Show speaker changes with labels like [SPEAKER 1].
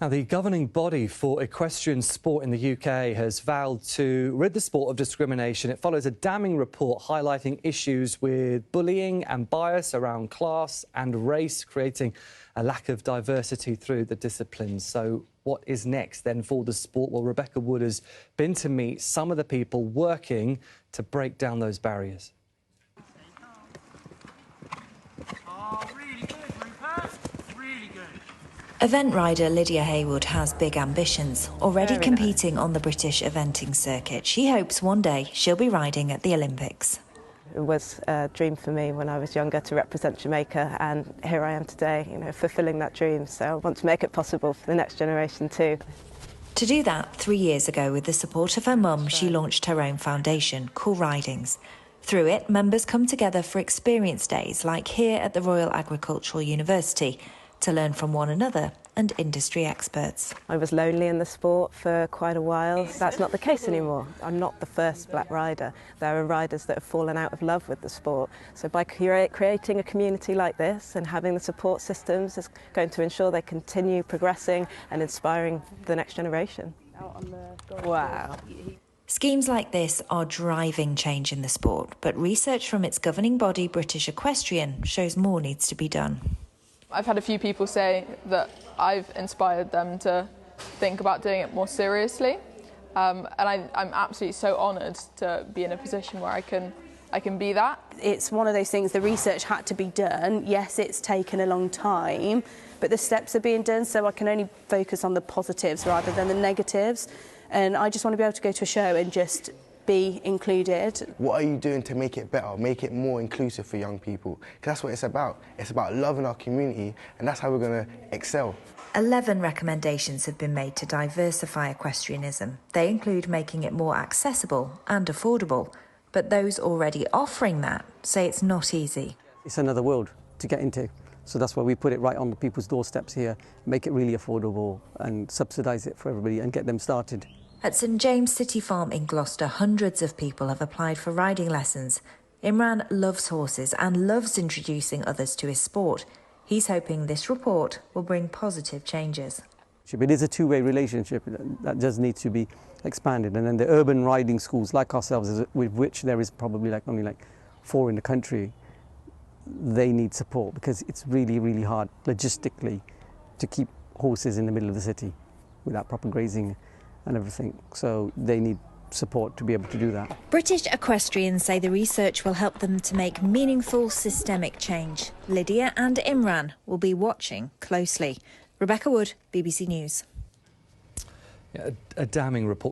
[SPEAKER 1] Now, the governing body for equestrian sport in the UK has vowed to rid the sport of discrimination. It follows a damning report highlighting issues with bullying and bias around class and race, creating a lack of diversity through the disciplines. So what is next then for the sport? Well, Rebecca Wood has been to meet some of the people working to break down those barriers.
[SPEAKER 2] Event rider Lydia Haywood has big ambitions. Already competing on the British eventing circuit, she hopes one day she'll be riding at the Olympics.
[SPEAKER 3] It was a dream for me when I was younger to represent Jamaica, and here I am today, fulfilling that dream. So I want to make it possible for the next generation too.
[SPEAKER 2] To do that, 3 years ago, with the support of her mum, she launched her own foundation, Cool Ridings. Through it, members come together for experience days, like here at the Royal Agricultural University, to learn from one another and industry experts.
[SPEAKER 3] I was lonely in the sport for quite a while. That's not the case anymore. I'm not the first black rider. There are riders that have fallen out of love with the sport. So by creating a community like this and having the support systems is going to ensure they continue progressing and inspiring the next generation. Wow.
[SPEAKER 2] Schemes like this are driving change in the sport, but research from its governing body, British Equestrian, shows more needs to be done.
[SPEAKER 4] I've had a few people say that I've inspired them to think about doing it more seriously, and I'm absolutely so honoured to be in a position where I can be that.
[SPEAKER 5] It's one of those things, the research had to be done. Yes, it's taken a long time, but the steps are being done, so I can only focus on the positives rather than the negatives. And I just want to be able to go to a show and just be included.
[SPEAKER 6] What are you doing to make it better, make it more inclusive for young people? Because that's what it's about. It's about loving our community, and that's how we're going to excel.
[SPEAKER 2] 11 recommendations have been made to diversify equestrianism. They include making it more accessible and affordable. But those already offering that say it's not easy.
[SPEAKER 7] It's another world to get into. So that's why we put it right on the people's doorsteps here, make it really affordable and subsidise it for everybody and get them started.
[SPEAKER 2] At St James City Farm in Gloucester, hundreds of people have applied for riding lessons. Imran loves horses and loves introducing others to his sport. He's hoping this report will bring positive changes.
[SPEAKER 7] It is a two-way relationship that does need to be expanded. And then the urban riding schools like ourselves, with which there is probably only 4 in the country, they need support because it's really, really hard logistically to keep horses in the middle of the city without proper grazing and everything, so they need support to be able to do that.
[SPEAKER 2] British equestrians say the research will help them to make meaningful systemic change. Lydia and Imran will be watching closely. Rebecca Wood, BBC News.
[SPEAKER 1] Yeah, a damning report.